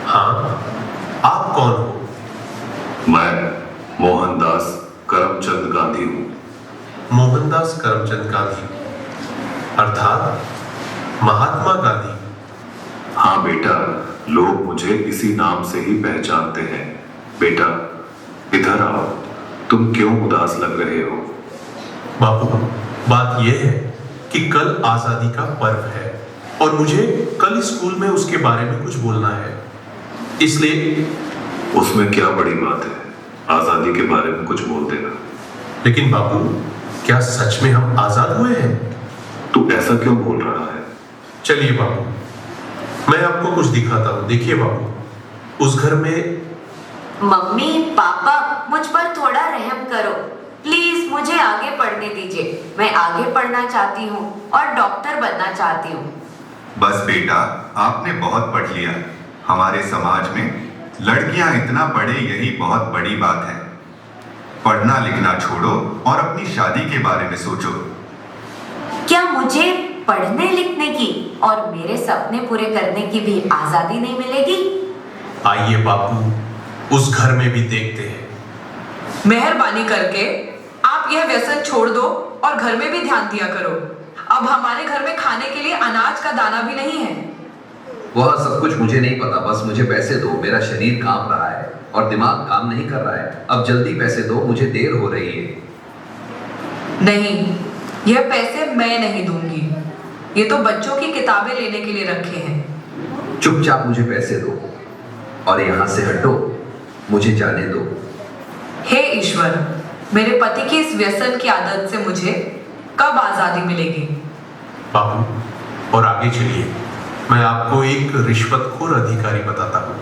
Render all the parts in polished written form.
हाँ, आप कौन हो? मैं मोहनदास करमचंद गांधी हूँ। मोहनदास करमचंद गांधी अर्थात महात्मा गांधी? हाँ बेटा, लोग मुझे इसी नाम से ही पहचानते हैं। बेटा इधर आओ, तुम क्यों उदास लग रहे हो? बापू, बात यह है कि कल आजादी का पर्व है और मुझे कल स्कूल में उसके बारे में कुछ बोलना है, इसलिए। उसमें क्या बड़ी बात है, आजादी के बारे में कुछ बोल देना। लेकिन बापू, क्या सच में हम आजाद हुए हैं? तू ऐसा क्यों बोल रहा है? चलिए बापू, मैं आपको कुछ दिखाता हूँ। देखिए बापू, उस घर में। मम्मी पापा, मुझ पर थोड़ा रहम करो प्लीज, मुझे आगे पढ़ने दीजिए। मैं आगे पढ़ना चाहती हूँ और डॉक्टर बनना चाहती हूँ। बस बेटा, आपने बहुत पढ़ लिया। हमारे समाज में लड़कियां इतना पढ़े यही बहुत बड़ी बात है। पढ़ना लिखना छोड़ो और अपनी शादी के बारे में सोचो। क्या मुझे पढ़ने लिखने की और मेरे सपने पूरे करने की भी आजादी नहीं मिलेगी? आइए बापू, उस घर में भी देखते हैं। मेहरबानी करके आप यह व्यसन छोड़ दो और घर में भी ध्यान दिया करो। अब हमारे घर में खाने के लिए अनाज का दाना भी नहीं है। वह सब कुछ मुझे नहीं पता, बस मुझे पैसे दो। मेरा शरीर कांप रहा है और दिमाग काम नहीं कर रहा है। अब जल्दी पैसे दो, मुझे देर हो रही है। नहीं, यह पैसे मैं नहीं दूंगी। ये तो बच्चों की किताबें लेने के लिए रखे हैं। चुपचाप मुझे पैसे दो और यहाँ से हटो, मुझे जाने दो। हे ईश्वर, मेरे पति की इस व्यसन की आदत से मुझे कब आजादी मिलेगी? बापू, और आगे चलिए, मैं आपको एक रिश्वतखोर अधिकारी बताता हूँ।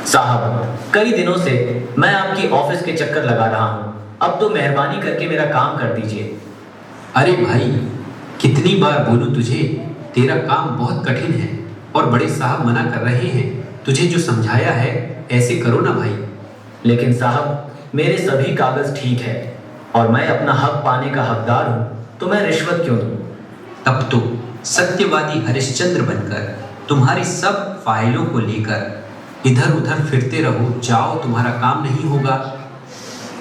साहब, कई दिनों से मैं आपकी ऑफिस के चक्कर लगा रहा हूँ। अब तो मेहरबानी करके मेरा काम कर दीजिए। अरे भाई, कितनी बार बोलूं तुझे, तेरा काम बहुत कठिन है और बड़े साहब मना कर रहे हैं। तुझे जो समझाया है ऐसे करो ना भाई। लेकिन साहब, मेरे सभी कागज ठीक है और मैं अपना हक पाने का हकदार हूँ, तो मैं रिश्वत क्यों दूँ? तब तो सत्यवादी हरिश्चंद्र बनकर तुम्हारी सब फाइलों को लेकर इधर उधर फिरते रहो। जाओ, तुम्हारा काम नहीं होगा।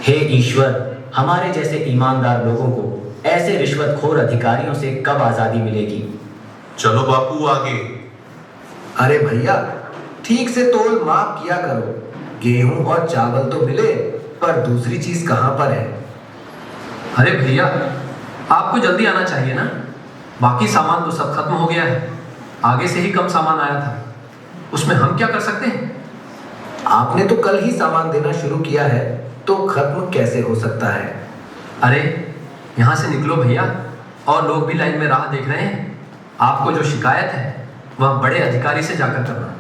हे ईश्वर, हमारे जैसे ईमानदार लोगों को ऐसे रिश्वतखोर अधिकारियों से कब आजादी मिलेगी? चलो बापू, आगे। अरे भैया, ठीक से तोल माप किया करो। गेहूं और चावल तो मिले, पर दूसरी चीज कहां पर है? अरे भैया, आपको जल्दी आना चाहिए ना। बाकी सामान तो सब खत्म हो गया है। आगे से ही कम सामान आया था, उसमें हम क्या कर सकते हैं? आपने तो कल ही सामान देना शुरू किया है, तो खत्म कैसे हो सकता है? अरे यहाँ से निकलो भैया, और लोग भी लाइन में राह देख रहे हैं। आपको जो शिकायत है वह बड़े अधिकारी से जाकर करना।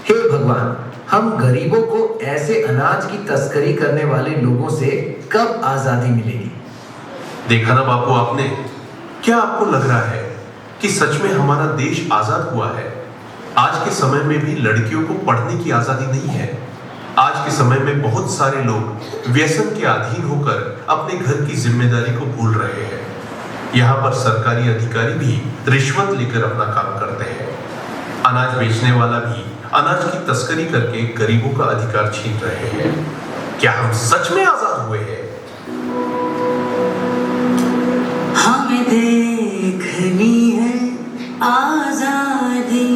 हे भगवान, हम गरीबों को ऐसे अनाज की तस्करी करने वाले लोगों से कब आजादी मिलेगी? देखा ना बापू आपने, क्या आपको लग रहा है कि सच में हमारा देश आजाद हुआ है? आज के समय में भी लड़कियों को पढ़ने की आजादी नहीं है। आज के समय में बहुत सारे लोग व्यसन के अधीन होकर अपने घर की जिम्मेदारी को भूल रहे हैं। यहाँ पर सरकारी अधिकारी भी रिश्वत लेकर अपना काम करते हैं। अनाज बेचने वाला भी अनाज की तस्करी करके गरीबों का अधिकार छीन रहे हैं। क्या हम सच में आजाद हुए हैं? हमें देखनी है आजादी।